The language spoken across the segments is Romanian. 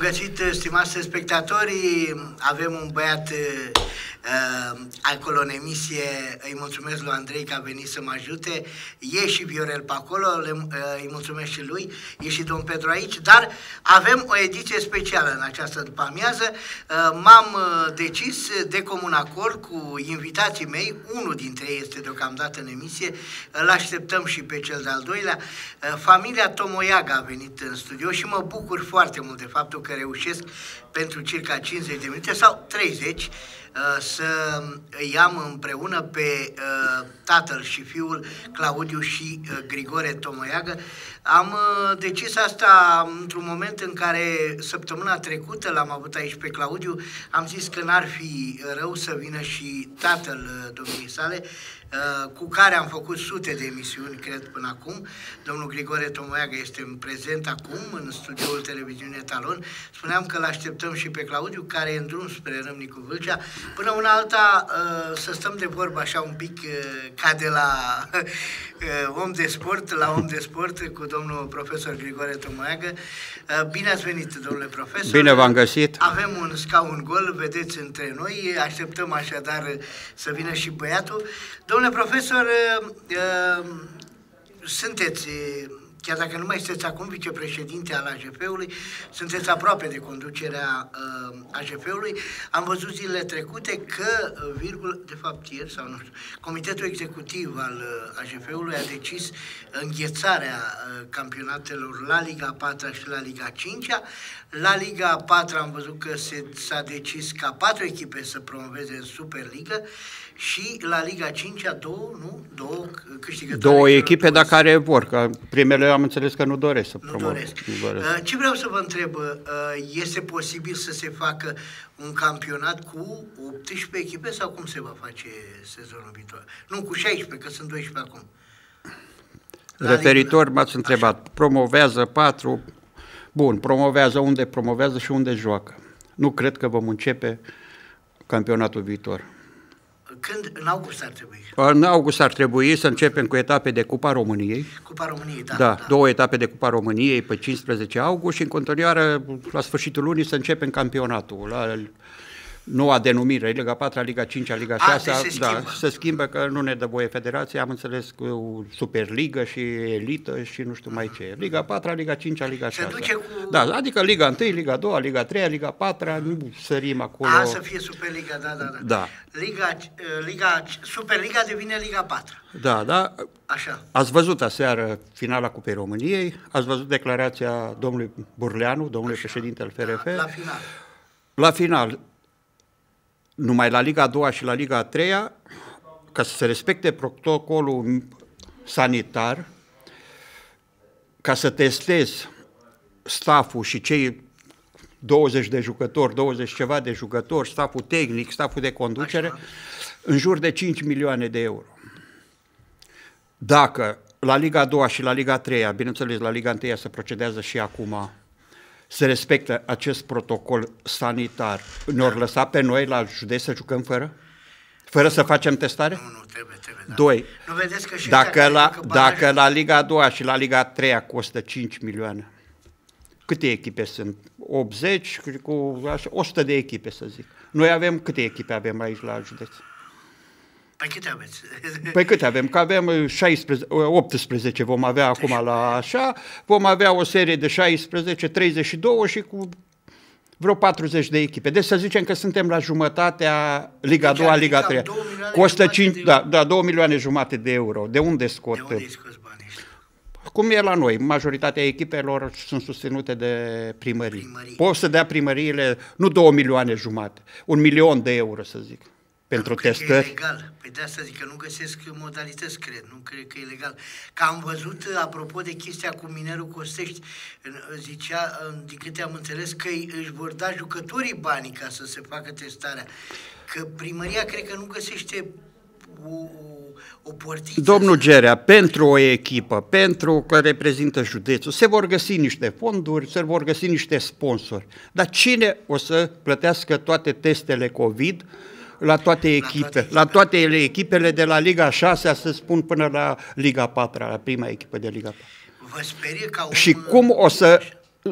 găsit, stimați spectatori, avem un băiat acolo în emisie, îi mulțumesc lui Andrei că a venit să mă ajute, e și Viorel pe acolo, îi mulțumesc și lui, e și domn Pedro aici, dar avem o ediție specială în această după-amiază. M-am decis de comun acord cu invitații mei, unul dintre ei este deocamdată în emisie, îl așteptăm și pe cel de-al doilea. Familia Tomoiaga a venit în studio și mă bucur foarte mult de faptul că reușesc pentru circa 50 de minute sau 30 să îi am împreună pe tatăl și fiul Claudiu și Grigore Tomoiaga. Am decis asta într-un moment în care săptămâna trecută l-am avut aici pe Claudiu, am zis că n-ar fi rău să vină și tatăl domniei sale, cu care am făcut sute de emisiuni, cred, până acum. Domnul Grigore Tomoiaga este în prezent acum în studioul televiziunii Etalon. Spuneam că l-așteptăm și pe Claudiu, care e în drum spre Râmnicu Vâlcea. Până una alta să stăm de vorbă așa un pic ca de la om de sport la om de sport cu domnul profesor Grigore Tomoiaga. Bine ați venit, domnule profesor. Bine v-am găsit. Avem un scaun gol, vedeți, între noi. Așteptăm așadar să vină și băiatul. Domnule profesor, sunteți, chiar dacă nu mai sunteți acum vicepreședinte al AJF-ului, sunteți aproape de conducerea AJF-ului. Am văzut zilele trecute că, de fapt ieri sau nu știu, Comitetul Executiv al AJF-ului a decis înghețarea campionatelor la Liga 4 și la Liga 5-a. La Liga 4 am văzut că s-a decis ca 4 echipe să promoveze în Superliga și la Liga 5-a două câștigătoare. Două echipe, dar care vor, că primele am înțeles că nu doresc să promoveze. Ce vreau să vă întreb, este posibil să se facă un campionat cu 18 echipe sau cum se va face sezonul viitor? Nu, cu 16, că sunt 12 acum. Referitor, m-ați întrebat, promovează 4, bun, promovează unde promovează și unde joacă. Nu cred că vom începe campionatul viitor. Când? În august ar trebui. În august ar trebui să începem cu etape de Cupa României. Cupa României, da. Da, 2 etape de Cupa României pe 15 august și în continuare, la sfârșitul lunii, să începem campionatul. La noua denumire, Liga 4, Liga 5, Liga 6, se schimbă că nu ne dă voie federația, am înțeles cu Superliga și Elită și nu știu mai ce. Liga 4, Liga 5, Liga 6. Da, adică Liga 1, Liga 2, Liga 3, Liga 4, nu sărim acolo. Să fie Superliga, da. Superliga devine Liga 4. Da. Așa. Ați văzut aseară finala Cupei României, ați văzut declarația domnului Burleanu, domnului președinte al FRF. La final. La final, numai la Liga 2 și la Liga 3, ca să se respecte protocolul sanitar, ca să testezi stafful și cei 20 de jucători, 20 ceva de jucători, stafful tehnic, stafful de conducere, așa, în jur de 5 milioane de euro. Dacă la Liga 2 și la Liga 3, bineînțeles la Liga 1 se procedează și acum, se respectă acest protocol sanitar, ne-or lăsa pe noi la județ să jucăm fără să facem testare? Nu, trebuie. Da. 2. Nu vedeți că și dacă la Liga 2 și la Liga 3 costă 5 milioane, câte echipe sunt? 80, cu 100 de echipe, să zic. Noi avem, câte echipe avem aici la județ? Păi câte aveți? Păi câte avem? Că avem 18 vom avea acum la așa, vom avea o serie de 16, 32 și cu vreo 40 de echipe. Deci să zicem că suntem la jumătatea Liga 2, Liga 3. Costă 2 milioane jumate de euro. De unde scot? De unde scoți banii? Cum e la noi, majoritatea echipelor sunt susținute de primării. Pot să dea primăriile, nu 2 milioane jumate, 1 milion de euro, să zic, pentru testări. E legal. Păi de asta zic că nu găsesc modalități, cred, nu cred că e legal. Că am văzut, apropo de chestia cu Minerul Costești, zicea, din câte am înțeles, că își vor da jucătorii banii ca să se facă testarea. Că primăria cred că nu găsește o portiță. Domnul Gerea, pentru o echipă, pentru că reprezintă județul, se vor găsi niște fonduri, se vor găsi niște sponsori. Dar cine o să plătească toate testele COVID la toate echipele de la Liga 6, să spun, până la Liga 4, la prima echipă de Liga 4? Vă sperie ca Și cum o să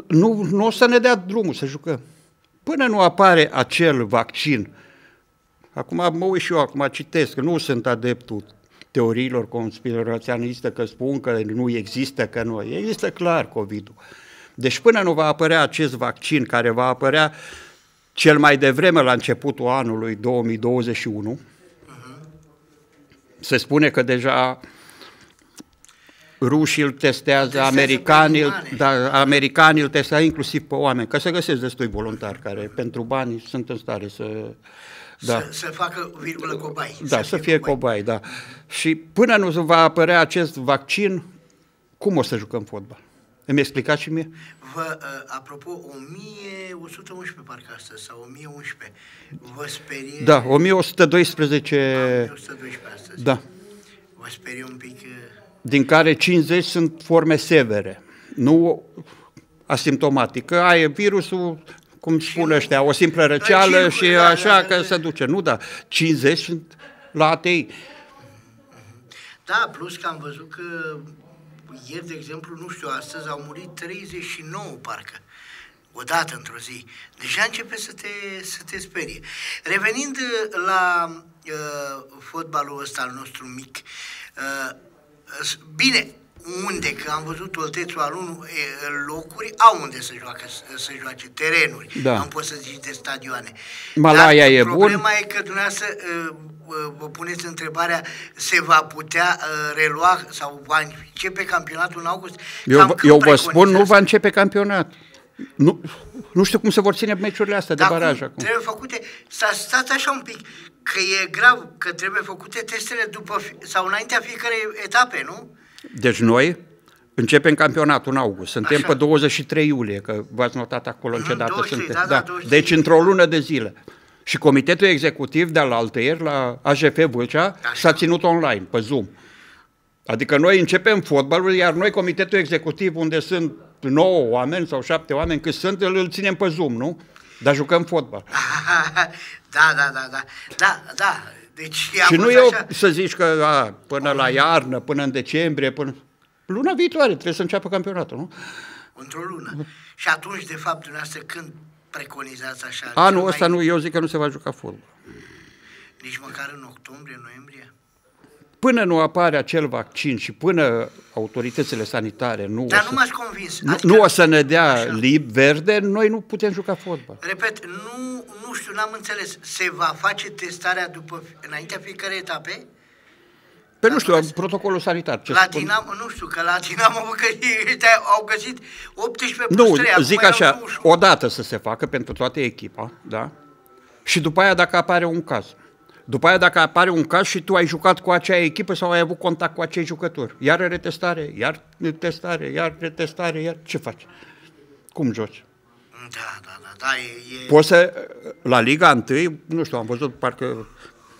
nu o să ne dea drumul să jucăm. Până nu apare acel vaccin. Acum mă uit și eu, acum citesc, că nu sunt adeptul teoriilor conspiraționiste că spun că nu există, că nu. Există clar COVID-ul. Deci până nu va apărea acest vaccin, care va apărea cel mai devreme la începutul anului 2021, se spune că deja rușii îl testează, americanii îl testează inclusiv pe oameni, că se găsesc destui voluntari care pentru bani sunt în stare să... Da. Să facă virgulă cobai. Da, să fie cobai, da. Și până nu va apărea acest vaccin, cum o să jucăm fotbal? Îmi explicați și mie? Apropo, 1111 parcă astăzi, sau 1011, vă sperie... Da, 1112... 1112 astăzi. Da. Vă sperie un pic... Din care 50 sunt forme severe, nu asimptomatică. Ai virusul, cum spun ăștia, o simplă răceală și așa că se duce. Nu, da, 50 sunt la ATI. Da, plus că am văzut că ieri, de exemplu, nu știu, astăzi au murit 39 parcă, odată într-o zi. Deja începe să te sperie. Revenind la fotbalul ăsta al nostru mic, bine, unde, că am văzut Oltețul al 1, locuri au unde să joace, terenuri, da. am pot să zici de stadioane. Malaia dar e problema bun. e că dumneavoastră vă puneți întrebarea, se va putea relua sau va începe campionatul în august? Eu vă spun, nu va începe campionat. Nu știu cum se vor ține meciurile astea de baraj acum. Trebuie făcute, stați așa un pic, că e grav, că trebuie făcute testele după sau înaintea fiecarei etape, nu? Deci noi începem campionatul în august, suntem pe 23 iulie, că v-ați notat acolo în ce dată suntem. Da. Deci într-o lună de zile. Și comitetul executiv de la altăieri, la AJF Vâlcea, s-a ținut online, pe Zoom. Adică noi începem fotbalul, iar noi, comitetul executiv, unde sunt 9 oameni sau 7 oameni, cât sunt, îl ținem pe Zoom, nu? Dar jucăm fotbal. Da. Deci, și nu eu să zici că până la iarnă, până în decembrie, până... Luna viitoare trebuie să înceapă campionatul, nu? Într-o lună. Și atunci, de fapt, dumneavoastră, când preconizați așa? Anul ăsta nu, eu zic că nu se va juca fotbal. Nici măcar în octombrie, noiembrie? Până nu apare acel vaccin și până autoritățile sanitare nu m-ați convins. Nu o să ne dea verde, noi nu putem juca fotbal. Repet, nu știu, n-am înțeles. Se va face testarea înaintea fiecare etape? Păi nu știu, protocolul sanitar. La Dinamo, nu știu, că la Dinamo au găsit 18 plus 3. Nu, zic așa, odată să se facă pentru toată echipa, da? Și după aia dacă apare un caz. După aia dacă apare un caz și tu ai jucat cu acea echipă sau ai avut contact cu acei jucători. Iar retestare, iar retestare, iar retestare, iar ce faci? Cum joci? Da. Poți să, la Liga 1, nu știu, am văzut parcă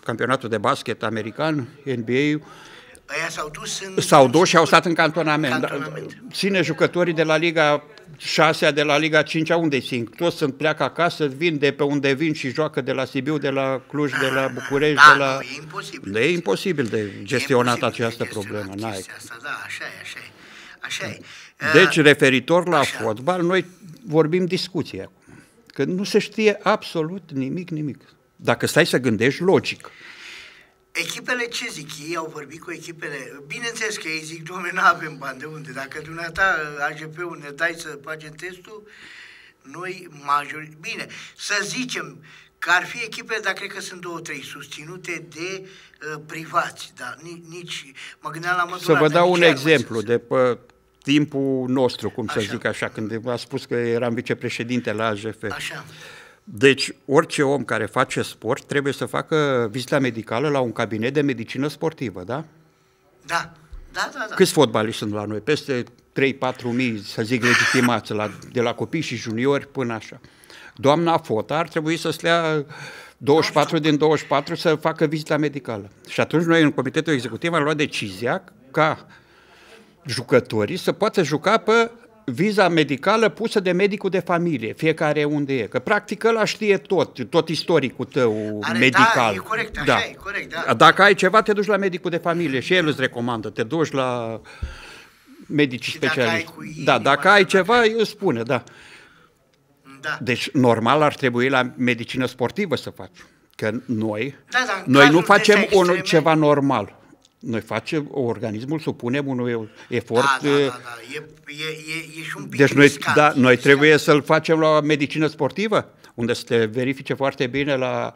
campionatul de basket american, NBA-ul, s-au dus și au stat în cantonament. Ține jucătorii de la Liga 6, de la Liga 5, unde țin? Toți pleacă acasă, vin de pe unde vin și joacă de la Sibiu, de la Cluj, de la București, de la... E imposibil. E imposibil de gestionat această problemă. Așa e. Deci, referitor la fotbal, noi vorbim discuție acum. Că nu se știe absolut nimic. Dacă stai să gândești logic. Echipele, ce zic? Ei au vorbit cu echipele. Bineînțeles că ei zic, dom'le, nu avem bani de unde. Dacă dumneata, AGP-ul, ne dai să facem testul, noi bine, să zicem că ar fi echipe, dar cred că sunt 2-3 susținute de privați. Dar nici, mă gândeam la mătura... Să vă dau un exemplu de pe timpul nostru, cum să zic așa, când a spus că eram vicepreședinte la AJF. Așa. Deci, orice om care face sport trebuie să facă vizita medicală la un cabinet de medicină sportivă, da? Da. Câți fotbaliști sunt la noi? Peste 3-4 mii, să zic, legitimați, de la copii și juniori până așa. Doamna Fota ar trebui să stea 24 din 24 să facă vizita medicală. Și atunci noi, în comitetul executiv, am luat decizia ca jucătorii să poată juca pe viza medicală pusă de medicul de familie, fiecare unde e. Că practic ăla știe tot istoricul tău medical. Da, e corect, așa e, corect, da. Dacă ai ceva, te duci la medicul de familie și el îți recomandă. Te duci la medicii specialiști. Da, dacă ai ceva, îți spune, da. Da. Deci, normal, ar trebui la medicină sportivă să faci. Că noi în nu facem extreme, ceva normal. Noi facem, organismul supunem unui efort. Da. E și un pic deci noi trebuie riscant. să-l facem la medicină sportivă, unde să te verifice foarte bine la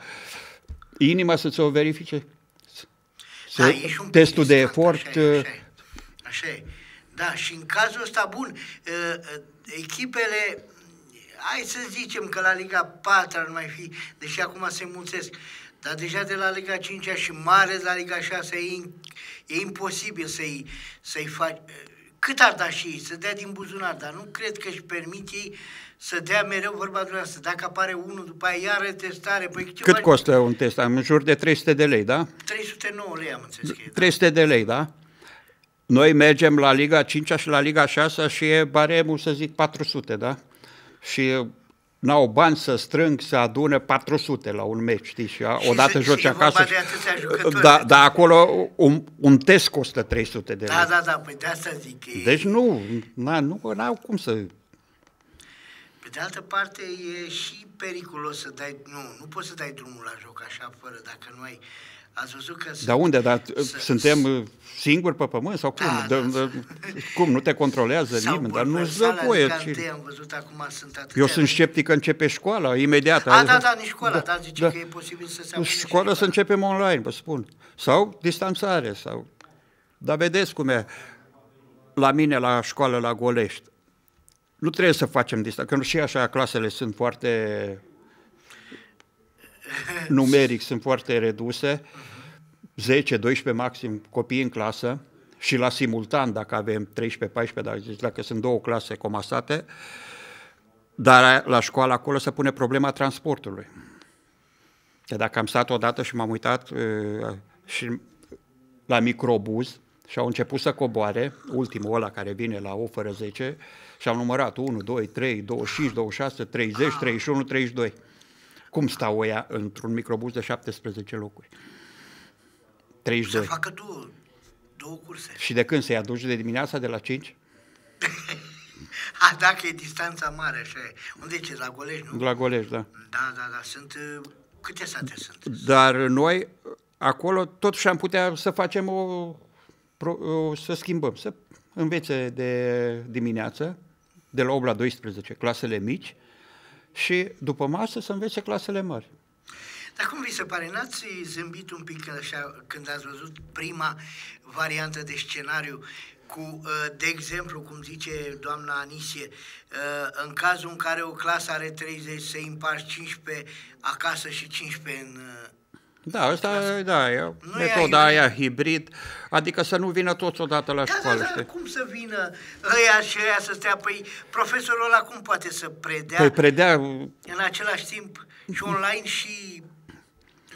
inimă, să ți-o verifice. E și un testul de riscant, efort. Așa e. Da, și în cazul ăsta, bun, echipele, hai să zicem că la Liga 4 ar mai fi, deși acum se mulțesc, dar deja de la Liga 5 și mare la Liga 6 e imposibil să-i faci. Cât ar da și ei? Să dea din buzunar, dar nu cred că își permit ei să dea mereu vorba dumneavoastră. Dacă apare unul, după aia iară testare. Păi cât costă un test? În jur de 300 de lei, da? 309 lei am înțeles că e. 300 de lei, da? Noi mergem la Liga 5 și la Liga 6 și e baremul, să zic, 400, da? Și n-au bani să strâng, să adună 400 la un meci, știi? Și odată joci acasă. Dar acolo un test costă 300 de lei. Da, păi de asta zic. Deci n-au cum să... Pe de altă parte, e și periculos să dai... Nu poți să dai drumul la joc așa, fără, dacă nu ai... Ați văzut că... Dar unde? Suntem singuri pe pământ sau cum? Cum? Nu te controlează nimeni, dar nu-ți dă voie. Am văzut acum sunt Eu sunt sceptic că începe școala, imediat. Nici școala, zice că e posibil să se apună. Școala să începem online, vă spun. Sau distanțare. Dar vedeți cum e. La mine, la școală, la Golești, nu trebuie să facem distanță, că și așa clasele sunt foarte... numeric sunt foarte reduse, 10-12 maxim copii în clasă și la simultan, dacă avem 13-14, dacă sunt două clase comasate, dar la școală acolo se pune problema transportului. Că dacă am stat odată și m-am uitat și la microbuz și au început să coboare, ultimul ăla care vine la O fără 10, și am numărat 1, 2, 3, 25, 26, 30, 31, 32. Cum stau ăia într-un microbuz de 17 locuri? 32. Să facă două curse. Și de când se aduci? De dimineața, de la 5? Dacă e distanța mare, așa e. Unde e? La Golești, nu? La Golești, da. Da. Sunt... Câte sate sunt? Dar noi, acolo, totuși am putea să facem să schimbăm, să învețe de dimineață, de la 8 la 12, clasele mici, și după masă să învețe clasele mari. Dar cum vi se pare? N-ați zâmbit un pic așa când ați văzut prima variantă de scenariu cu, de exemplu, cum zice doamna Anisie, în cazul în care o clasă are 30, se împart 15 acasă și 15 în... Da, asta e metoda aia hibrid, adică să nu vină toți odată la școală. Da, cum să vină ăia și ăia să stea? Păi profesorul ăla cum poate să predea? Păi predea... În același timp și online și...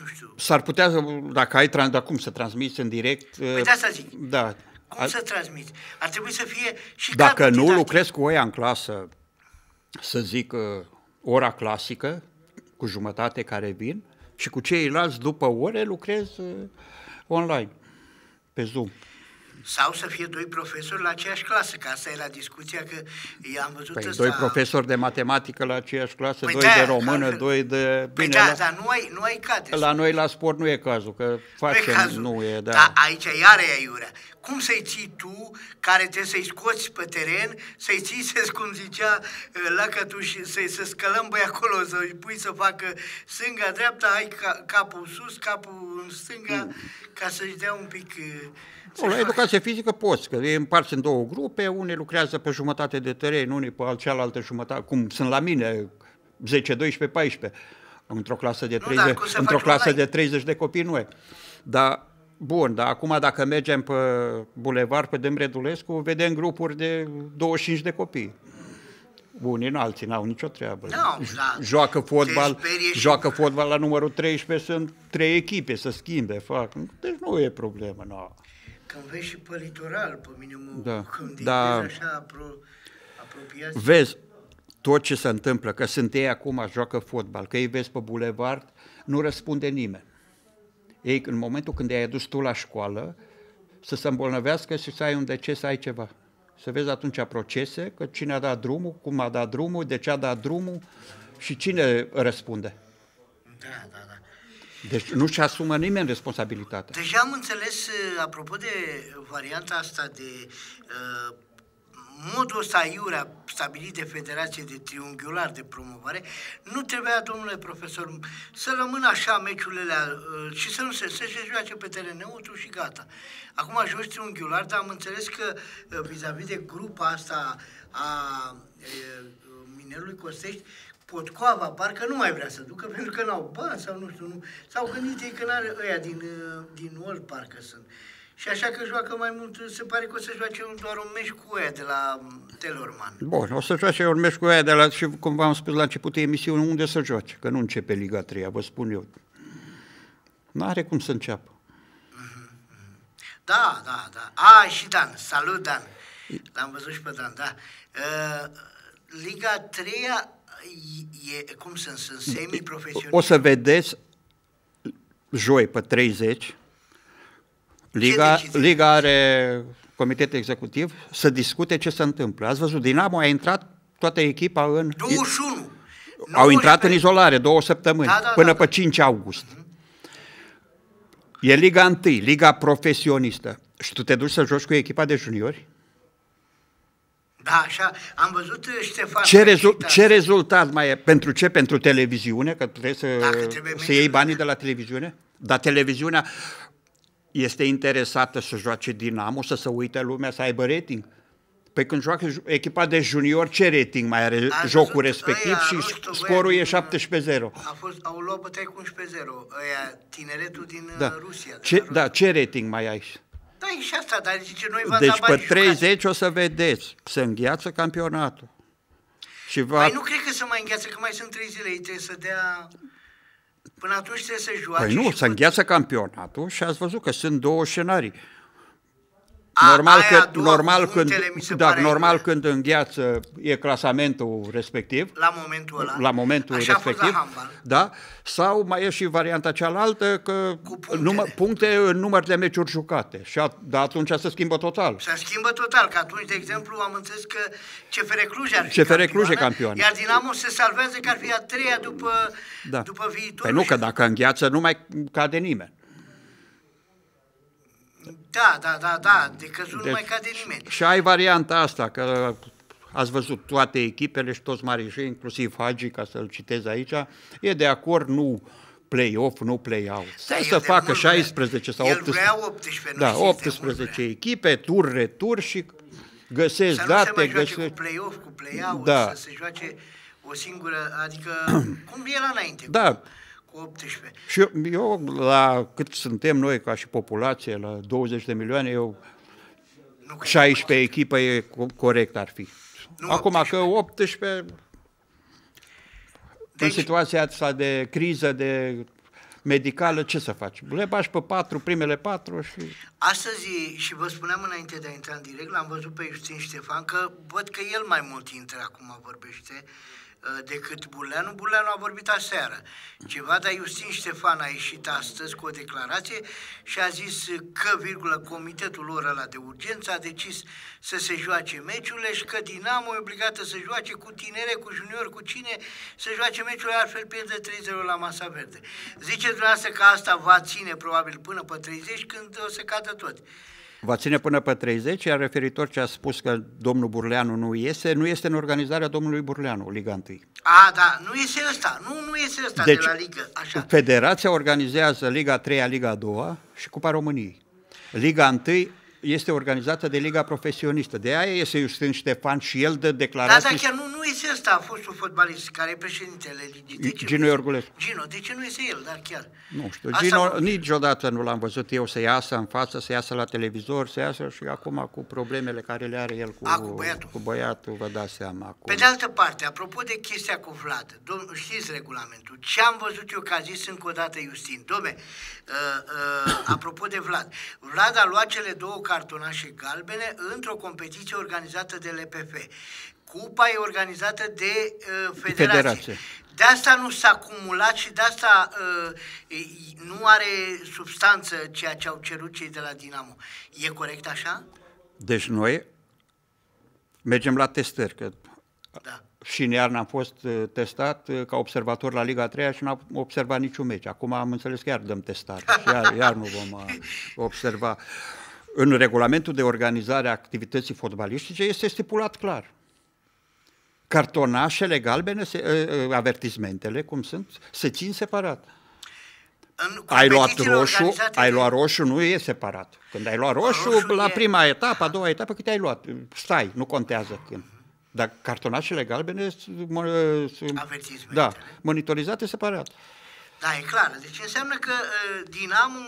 Nu știu. S-ar putea, dacă cum să transmiți în direct... Păi de asta zic. Da. Cum să transmiți? Ar trebui să fie și... Dacă nu lucrezi cu ăia în clasă, să zic, ora clasică, cu jumătate care vin, și cu ceilalți după ore lucrez online, pe Zoom. Sau să fie doi profesori la aceeași clasă, că asta era discuția, că am văzut ăsta... Doi profesori de matematică la aceeași clasă, doi de română, doi de... Bine, dar nu ai cadre. La noi la sport nu e cazul, că facem, nu e, da. Dar aici iară e aiurea. Cum să-i ții tu, care trebuie să-i scoți pe teren, să-i ții, cum zicea Lăcătuș, să scălăm băi acolo, să-i pui să facă stânga-dreapta, hai capul sus, capul în stânga, ca să-și dea un pic... La educație fizică poți, că îi împarți în două grupe, unii lucrează pe jumătate de teren, unii pe cealaltă jumătate, cum sunt la mine, 10, 12, 14, într-o clasă de 30, într-o clasă de 30 de copii nu e. Dar, bun, dar acum dacă mergem pe bulevard, pe Dâmredulescu, vedem grupuri de 25 de copii. Unii în alții n-au nicio treabă. Joacă fotbal la numărul 13, sunt 3 echipe să schimbe, fac. Deci nu e problemă, nu. Când vezi și pe litoral, pe minimum, când așa apropiați... Vezi tot ce se întâmplă, că sunt ei acum, joacă fotbal, că îi vezi pe bulevard, nu răspunde nimeni. Ei, în momentul când i-ai adus tu la școală, să se îmbolnăvească și să ai un deces, să ai ceva. Să vezi atunci procese, că cine a dat drumul, cum a dat drumul, de ce a dat drumul și cine răspunde. Da, da, da. Deci nu și asumă nimeni responsabilitatea. Deja am înțeles, apropo de varianta asta de modul ăsta aiurea stabilit de Federație de triunghiular de promovare, nu trebuia, domnule profesor, să rămână așa meciurile și să nu se joace pe teren neutru și gata. Acum joci triunghiular, dar am înțeles că vis-a-vis de grupa asta a Minerului Costești, Potcoava parcă nu mai vrea să ducă pentru că n-au bani sau nu știu, nu. S-au gândit ei că n-are ăia din Olt parcă sunt. Și așa că joacă mai mult, se pare că o să joace doar un meci cu ăia de la Telorman. Bun, o să joace un meci cu ăia de la, și cum v-am spus la începutul emisiunii, unde să joace, că nu începe Liga 3, vă spun eu. N-are cum să înceapă. Da, da, da. Și Dan, salut Dan. L-am văzut și pe Dan, da. Liga 3 e, cum sunt semi-profesioniști? O să vedeți joi pe 30, Liga are comitet executiv să discute ce se întâmplă. Ați văzut, Dinamo a intrat toată echipa în... 21! Au intrat în izolare 2 săptămâni, până pe 5 august. E Liga 1, Liga profesionistă. Și tu te duci să joci cu echipa de juniori? Da, așa, am văzut Ștefan... Ce rezultat mai e? Pentru ce? Pentru televiziune? Că trebuie să iei banii de la televiziune? Dar televiziunea este interesată să joace Dinamo, să se uite lumea, să aibă rating? Păi când joacă echipa de junior, ce rating mai are jocul respectiv și scorul e 17-0. Au luat bătaie cu 11-0, ăia, tineretul din Rusia. Ce rating mai ai? Da, e și asta, dar zice, noi v-am deci dat bani pe 30 o să vedeți, se îngheață campionatul. Și Păi nu cred că se mai îngheață, că mai sunt 3 zile, ei trebuie să dea... Până atunci trebuie să joace. Păi nu, se îngheață campionatul și ați văzut că sunt 2 scenarii. Normal când îngheață e clasamentul respectiv. La momentul ăla. La momentul așa respectiv. Da? Sau mai e și varianta cealaltă că puncte în număr de meciuri jucate. Și atunci se schimbă total. Se schimbă total, că atunci, de exemplu, am înțeles că CFR Cluj ar fi CFR Cluj e campion. Iar Dinamo se salvează că ar fi a 3-a după viitorul. Păi nu, că dacă îngheață nu mai cade nimeni. Da, de căzut nu mai cade nimeni. Și ai varianta asta, că ați văzut toate echipele și toți marijii, inclusiv Hagi, ca să-l citez aici, e de acord, nu play-off, nu play-out. Să facă 16 sau 18. El vrea 18, da, 18 echipe, tur-retur și găsesc date. Să nu se mai joace cu play-off, cu play-out, să se joace o singură, adică cum era înainte. Da. 18. Și eu, la cât suntem noi ca și populație, la 20 de milioane, 16 echipe e corect ar fi. Acum 18. Că 18, în situația asta de criză medicală, ce să faci? Le bași pe 4, primele 4 și... Astăzi, și vă spuneam înainte de a intra în direct, l-am văzut pe Justin Ștefan, că văd că el mai mult intră acum, vorbește, decât Burleanu. Burleanu a vorbit aseară ceva, dar Justin Ștefan a ieșit astăzi cu o declarație și a zis că, comitetul lor ăla de urgență a decis să se joace meciurile și că Dinamo e obligată să joace cu tinere, cu junior, cu cine, să joace meciurile, altfel pierde 3-0 la Masa Verde. Ziceți dumneavoastră că asta va ține probabil până pe 30, când o să cadă tot. Va ține până pe 30, iar referitor ce a spus că domnul Burleanu nu este în organizarea domnului Burleanu, Liga 1. Da, nu este ăsta, nu este ăsta deci, de la Liga, așa. Federația organizează Liga 3, Liga 2 și Cupa României. Liga 1 este organizată de Liga Profesionistă. De aia este Justin Ștefan și el dă declarații... Da, chiar nu este ăsta, a fost un fotbalist care e președintele Ligii. Gino Iorgulescu. Gino, de ce nu este el, dar chiar? Nu știu, Gino niciodată nu l-am văzut eu să iasă în față, să iasă la televizor, să iasă și acum cu problemele care le are el cu băiatul, vă dați seama. Acum. Pe de altă parte, apropo de chestia cu Vlad, știți regulamentul, ce am văzut eu că a zis încă o dată Justin, dom'le, apropo de Vlad, Vlad a luat cele 2 cartonașe galbene într-o competiție organizată de LPF. Cupa e organizată de Federație. De asta nu s-a acumulat și de asta nu are substanță ceea ce au cerut cei de la Dinamo. E corect așa? Deci noi mergem la testări, că Da. și în iarnă am fost testat ca observator la Liga 3 și n-am observat niciun meci. Acum am înțeles că iar dăm testare și iar nu vom observa. În regulamentul de organizare a activității fotbalistice este stipulat clar. Cartonașele galbene, avertismentele, cum sunt, se țin separat. Ai luat roșu, nu e separat. Când ai luat roșu la prima etapă, a doua etapă, cât ai luat? Stai, nu contează când. Dar cartonașele galbene sunt monitorizate separat. Da, e clar. Deci înseamnă că Dinamo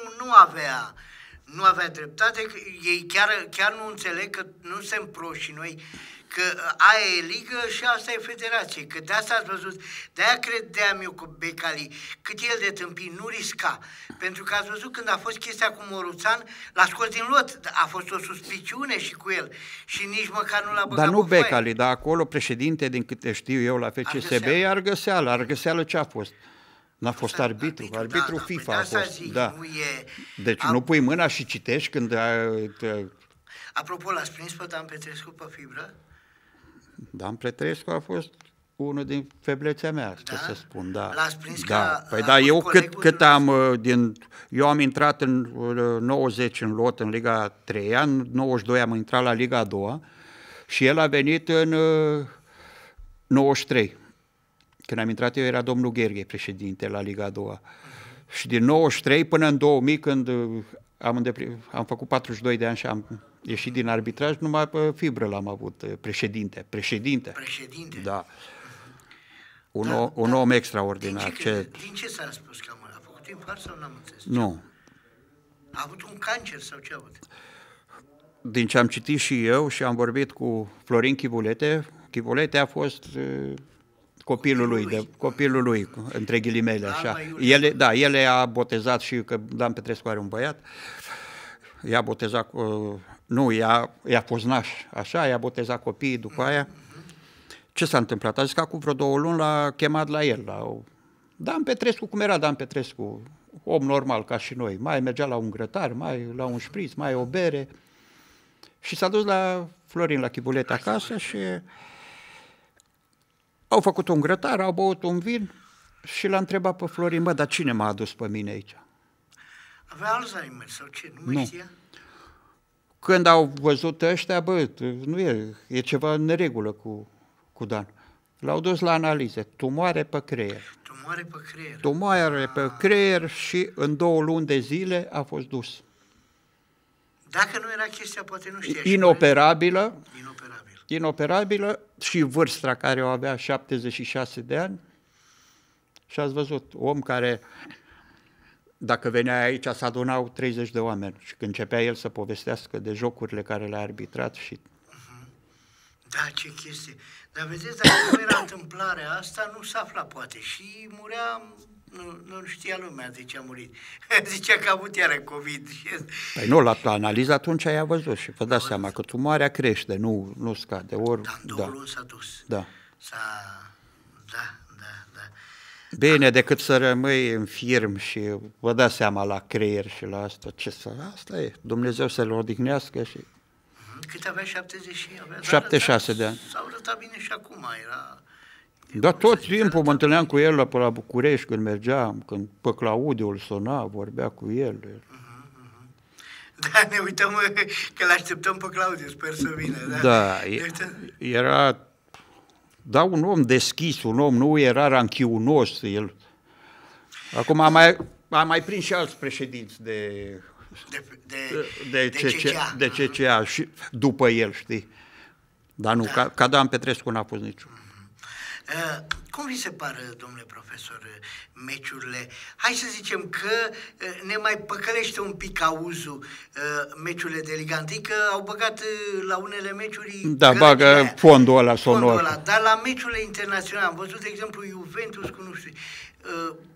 nu avea dreptate, că ei chiar nu înțeleg că nu suntem proști și noi, că aia e ligă și asta e federație, că de asta ați văzut, de-aia credeam eu că Becali, cât el de tâmpit, nu risca, pentru că ați văzut când a fost chestia cu Moruțan, l-a scos din lot, a fost o suspiciune și cu el și nici măcar nu l-a băgat. Dar nu Becali, dar acolo președinte, din câte știu eu la FCSB, e Argăseală ce a fost? N-a fost arbitru FIFA a fost. Zic, da. Nu e... Deci nu pui mâna și citești când... Apropo, l-ați prins pe Dan Petrescu pe fibră? Dan Petrescu a fost unul din feblețea mea, să spun. Da. L-ați prins Păi da, eu cât am... Eu am intrat în 90 în lot în Liga 3, în 92 am intrat la Liga 2 și el a venit în 93. Când am intrat eu era domnul Gherghe, președinte la Liga 2. Și din 93 până în 2000, când am făcut 42 de ani și am ieșit din arbitraj, numai pe fibră l-am avut președinte. Președinte? Da. Un om extraordinar. Din ce s-a spus că a făcut infarct sau n-am înțeles? Nu. A avut un cancer sau ce a avut? Din ce am citit și eu și am vorbit cu Florin Chivulete, Chivulete a fost... Copilul lui, între ghilimele, așa. El a botezat și că Dan Petrescu are un băiat, i-a botezat, i-a fost naș, așa, i-a botezat copiii după aia. Ce s-a întâmplat? A zis că acum vreo 2 luni l-a chemat la el, Dan Petrescu, cum era Dan Petrescu, om normal ca și noi, mai mergea la un grătar, mai la un șpriț, mai o bere și s-a dus la Florin, la Chivulete acasă și... Au făcut un grătar, au băut un vin și l-a întrebat pe Florin, dar cine m-a adus pe mine aici? Avea Alzheimer sau ce? Nu mai știa? Când au văzut ăștia, nu e ceva în neregulă cu Dan. L-au dus la analize, tumoare pe creier. Tumoare pe creier și în 2 luni de zile a fost dus. Dacă nu era chestia, poate nu știa. Inoperabilă și vârsta care o avea 76 de ani și ați văzut, om care dacă venea aici se adunau 30 de oameni și când începea el să povestească de jocurile care le-a arbitrat și... Da, ce chestie! Dar vedeți, dacă nu era întâmplarea asta, nu s-a aflat poate și murea... Nu știa lumea de ce a murit. Zicea că a avut iară COVID. Păi nu, la analiză atunci i-a văzut și vă dați seama că tumoarea crește, nu scade. Dar în 2 luni s-a dus. Da. Da. Bine, decât să rămâi infirm și vă dați seama la creier și la asta. Asta e. Dumnezeu să-l odihnească și... Cât avea? 76 de ani. S-a arătat bine și acum, era... Dar tot timpul mă întâlneam cu el la București când mergeam, când pe Claudiu îl suna, vorbea cu el. Da, ne uităm că l-așteptăm pe Claudiu, sper să vină. Da, era un om deschis, un om, nu era ranchiunos. Acum a mai prins și alți președinți de CCA și după el, știi. Dar nu, ca Dan Petrescu n-a fost niciun. Cum vi se par, domnule profesor, meciurile? Hai să zicem că ne mai păcălește un pic auzul meciurile de Liga 1, că au băgat la unele meciuri... Da, bagă fondul ăla sonor. Dar la meciurile internaționale, am văzut, de exemplu, Juventus cu nu știu...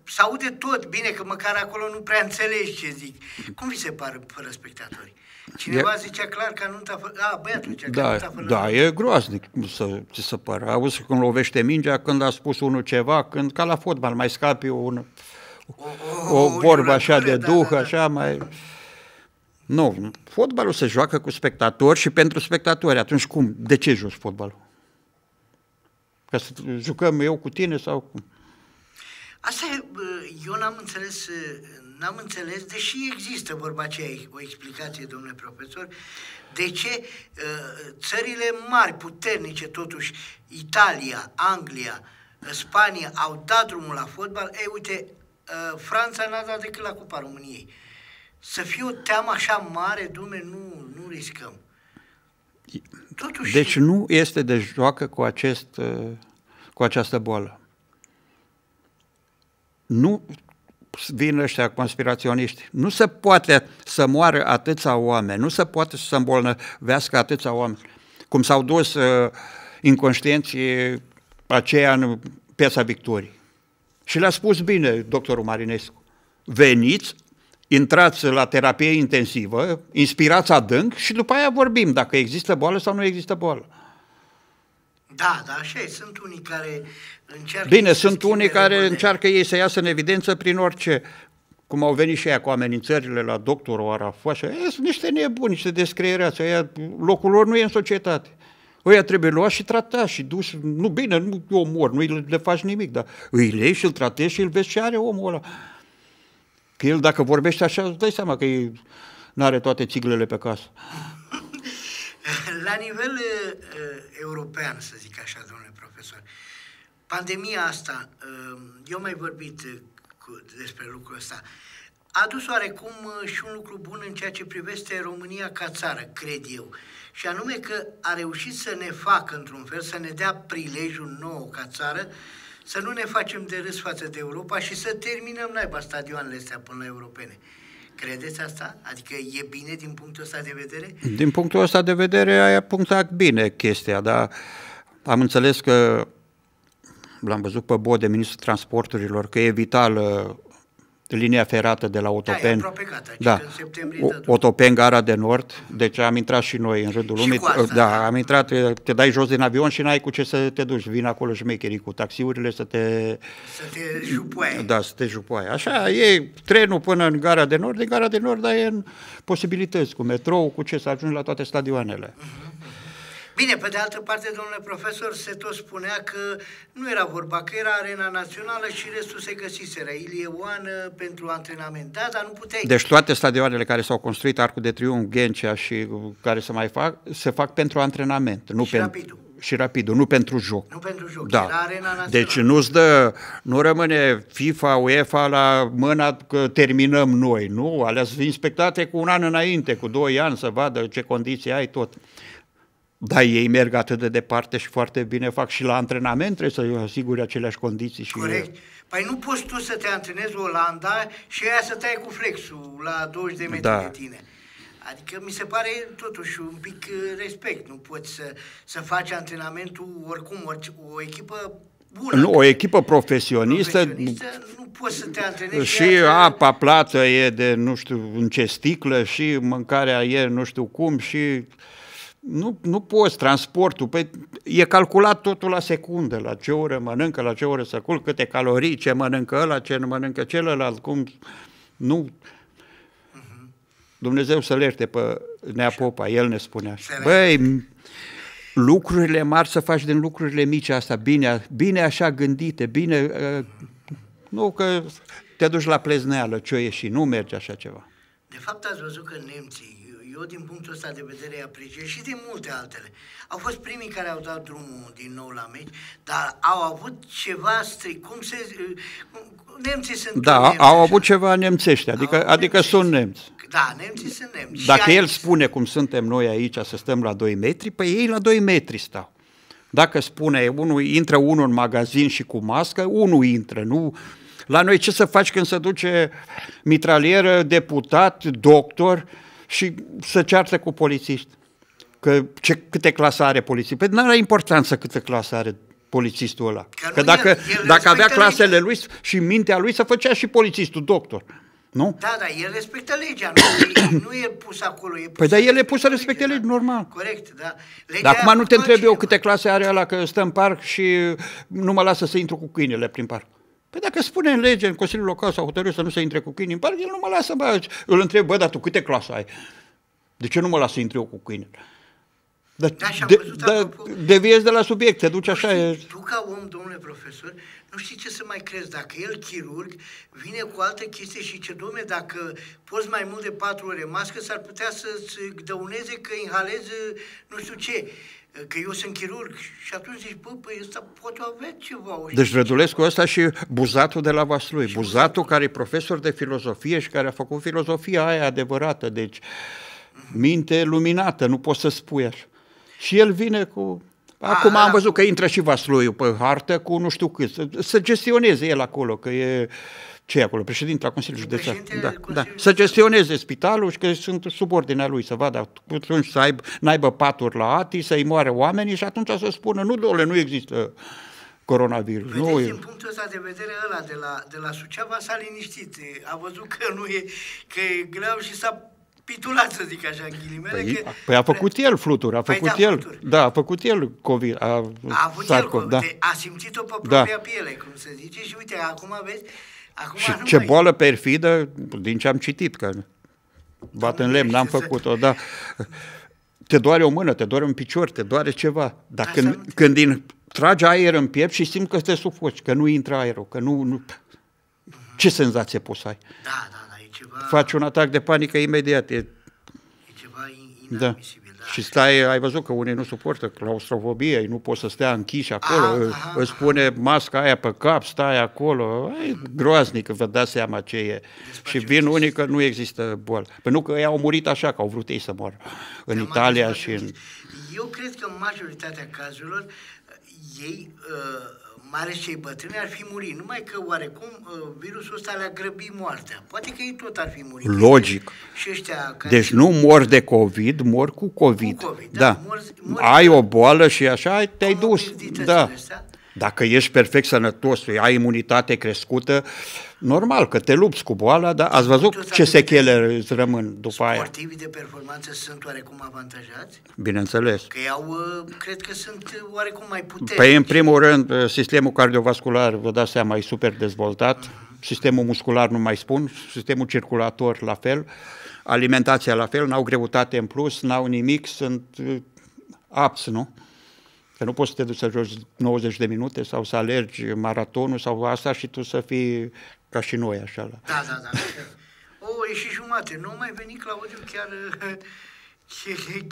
s-aude tot, bine că măcar acolo nu prea înțelegi ce zic. Cum vi se par fără spectatori? Cineva zicea clar că anunța fără... băiatul zicea că anunța fără... Da, e groaznic să se pără. Auzi când lovește mingea, când a spus unul ceva, când ca la fotbal mai scapi o vorbă așa de duh, așa mai... Nu, fotbalul se joacă cu spectatori și pentru spectatori. Atunci cum? De ce joci fotbalul? Ca să jucăm eu cu tine sau cum? Asta e, eu n-am înțeles, deși există vorba aceea, o explicație, domnule profesor, de ce țările mari, puternice, totuși, Italia, Anglia, Spania, au dat drumul la fotbal. Ei, uite, Franța n-a dat decât la Cupa României. Să fie o teamă așa mare, Dumnezeu, nu riscăm. Totuși... Deci nu este de joacă cu această boală. Nu vin ăștia conspiraționiști. Nu se poate să moară atâția oameni, nu se poate să se îmbolnăvească atâția oameni, cum s-au dus inconștienții aceia în Piața Victoriei. Și le-a spus bine doctorul Marinescu. Veniți, intrați la terapie intensivă, inspirați adânc și după aia vorbim dacă există boală sau nu există boală. Da, așa e. Sunt unii care încearcă... Bine, sunt unii care încearcă ei să iasă în evidență prin orice. Cum au venit și ea cu amenințările la doctorul Arafat. Sunt niște nebuni, niște descreierați. Locul lor nu e în societate. Ăia trebuie luați și tratați și duși. Nu, bine, nu omor, nu le faci nimic, dar îi lei și îl tratezi și îl vezi ce are omul ăla. Că el, dacă vorbește așa, îți dai seama că nu are toate țiglele pe casă. La nivel european, să zic așa, domnule profesor, pandemia asta, eu am mai vorbit despre lucrul ăsta, a adus oarecum și un lucru bun în ceea ce privește România ca țară, cred eu. Și anume că a reușit să ne facă, într-un fel, să ne dea prilejul nou ca țară, să nu ne facem de râs față de Europa și să terminăm naiba stadioanele astea până la europene. Credeți asta? Adică e bine din punctul ăsta de vedere? Din punctul ăsta de vedere ai punctat bine chestia, dar am înțeles că l-am văzut pe Bode, ministrul transporturilor, că e vitală linia ferată de la Otopeni. Da, în septembrie Otopeni, Gara de Nord, deci am intrat și noi în rândul lumii. Da, am intrat, te dai jos din avion și n-ai cu ce să te duci. Vin acolo șmecherii cu taxiurile să te jupoaie. Da, să te jupoaie. Așa, e trenul până în Gara de Nord, din Gara de Nord ai în posibilități, cu metrou, cu ce să ajungi la toate stadioanele. Bine, pe de altă parte, domnule profesor, se tot spunea că nu era vorba, că era Arena Națională și restul se găsiseră. Ilie Oană pentru antrenament. Da, dar nu puteai. Deci toate stadioanele care s-au construit, Arcul de Triunf, Ghencea și care se fac pentru antrenament. Nu și Rapidul. Și Rapidul, nu pentru joc. Nu pentru joc, da. Era Arena Națională. Deci nu rămâne FIFA, UEFA la mâna că terminăm noi, nu? Alea sunt inspectate cu un an înainte, cu 2 ani, să vadă ce condiții ai, tot. Dar ei merg atât de departe și foarte bine fac și la antrenament, trebuie să asigure aceleași condiții. Și corect. Păi nu poți tu să te antrenezi Olanda și aia să tai cu flexul la 20 de metri de tine. Adică mi se pare totuși un pic respect. Nu poți să faci antrenamentul oricum, o echipă bună. Nu, o echipă profesionistă nu poți să te antrenezi. Și apa plată e de nu știu în ce sticlă și mâncarea e nu știu cum și... Nu poți, transportul, păi e calculat totul la secundă, la ce oră mănâncă, la ce oră se culcă, câte calorii, ce mănâncă ăla, ce mănâncă celălalt, cum, nu. Dumnezeu să-l ierte pe Nea Popa, el ne spunea. Băi, lucrurile mari să faci din lucrurile mici astea, bine așa gândite, bine, nu că te duci la plezneală, ce-o ieși, nu merge așa ceva. De fapt ați văzut că nemții, eu din punctul ăsta de vedere îi apreciez și din multe altele. Au fost primii care au dat drumul din nou la meci, dar au avut ceva strict. Nemții sunt nemți, au avut ceva nemțești, adică sunt nemți. Da, nemții sunt nemți. Dacă el spune cum suntem noi aici să stăm la 2 metri, păi ei la 2 metri stau. Dacă spune, intră unul în magazin și cu mască, unul intră, nu... La noi ce să faci când se duce mitralieră, deputat, doctor și se ceartă cu polițiști? Câte clase are polițistul? Păi nu are importanță câte clase are polițistul ăla. Că dacă avea clasele lui și mintea lui, se făcea și polițistul doctor. Nu? Da, el respectă legea, nu e pus acolo. Păi dar el e pus să respecte legea, normal. Corect, da. Dar acum nu te întreb eu câte clase are ăla, că stă în parc și nu mă lasă să intru cu câinele prin parc. Păi dacă spune în lege, în Consiliul Local s-a hotărât să nu se intre cu câini în parc, el nu mă lasă, bă, îl întreb, bă, dar tu câte clase ai? De ce nu mă las să intru eu cu câine? Deviezi de la subiect, te duci așa. Tu ca om, domnule profesor, nu știi ce să mai crezi. Dacă el, chirurg, vine cu altă chestie și ce, domne, dacă poți mai mult de 4 ore mască, s-ar putea să-ți dăuneze că inhalezi nu știu ce. Că eu sunt chirurg și atunci zici, bă, păi ăsta poate avea ceva. Deci Rădulescu ăsta și Buzatul de la Vaslui. Buzatul care e profesor de filozofie și care a făcut filozofia aia adevărată, deci minte luminată, nu poți să spui așa. Și el vine cu... Acum am văzut că intră și Vasluiu pe hartă cu nu știu cât. Să gestioneze el acolo, că e... Ce e acolo? Președintele la Consiliul Județean. Da. Să gestioneze spitalul și că sunt sub ordinea lui, să vadă atunci să n-aibă paturi la ATI, să-i moară oamenii și atunci să spună, nu, dole, nu există coronavirus. Vedeți, din punctul ăsta de vedere, ăla de la Suceava s-a liniștit. A văzut că nu e, că e greu și s-a pitulat, să zic așa, în ghilimele. Păi a făcut el fluturi, a făcut el. Fluturi. Da, a făcut el COVID. A avut el COVID, da. A simțit-o pe propria piele, cum se zice, și uite, acum vezi, și ce boală perfidă, din ce am citit, că bat în lemn, n-am făcut-o, da. Te doare o mână, te doare un picior, te doare ceva. Dar când tragi aer în piept și simți că te sufoci, că nu intră aerul, că nu... Ce senzație poți să ai? Da, e ceva... Faci un atac de panică imediat. E ceva inadmisibil. Da. Și stai, ai văzut că unii nu suportă claustrofobie, nu pot să stea închiși acolo, îți pune masca aia pe cap, stai acolo, e groaznic, vă dați seama ce e. Și vin unii că nu există boală. Păi nu că ei au murit așa, că au vrut ei să moară în Italia și în... Eu cred că în majoritatea cazurilor ei, mai ales cei bătrâni, ar fi murit. Numai că oarecum virusul ăsta le-a grăbit moartea. Poate că ei tot ar fi murit. Logic. Și ăștia care deci nu mor de COVID, mor cu COVID. Da. Ai o boală și așa, te-ai dus. Da. Dacă ești perfect sănătos, ai imunitate crescută, normal că te lupți cu boala, dar ați văzut ce sechele îți rămân după aia. Sportivii de performanță sunt oarecum avantajați? Bineînțeles. Că ei cred că sunt oarecum mai puternici. Păi, în primul rând, sistemul cardiovascular, vă dați seama, e super dezvoltat, sistemul muscular nu mai spun, sistemul circulator la fel, alimentația la fel, n-au greutate în plus, n-au nimic, sunt apți, nu? Că nu poți să te duci să joci 90 de minute sau să alergi maratonul sau asta și tu să fii ca și noi, așa. Da. E și jumate. Nu mai veni, Claudiu,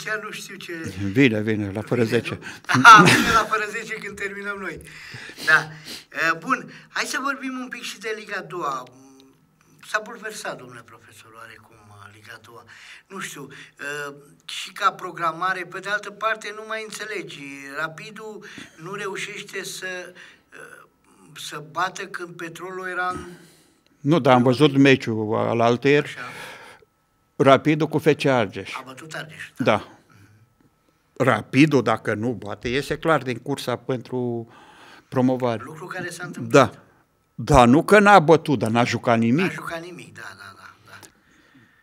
chiar nu știu ce... Vine, la fără 10. Vine la fără 10 când terminăm noi. Da. Bun, hai să vorbim un pic și de Liga 2. S-a bulversat, domnule profesor, oarecum, Liga 2. Nu știu, și ca programare, pe de altă parte nu mai înțelegi. Rapidul nu reușește să bată când Petrolul era în... Nu, dar am văzut meciul al altăieri, Rapidul cu FC Argeș. A bătut Argeș. Da. Rapidul, dacă nu bate, iese clar din cursa pentru promovare. Lucru care s-a întâmplat. Da, nu că n-a bătut, dar n-a jucat nimic. N-a jucat nimic, da.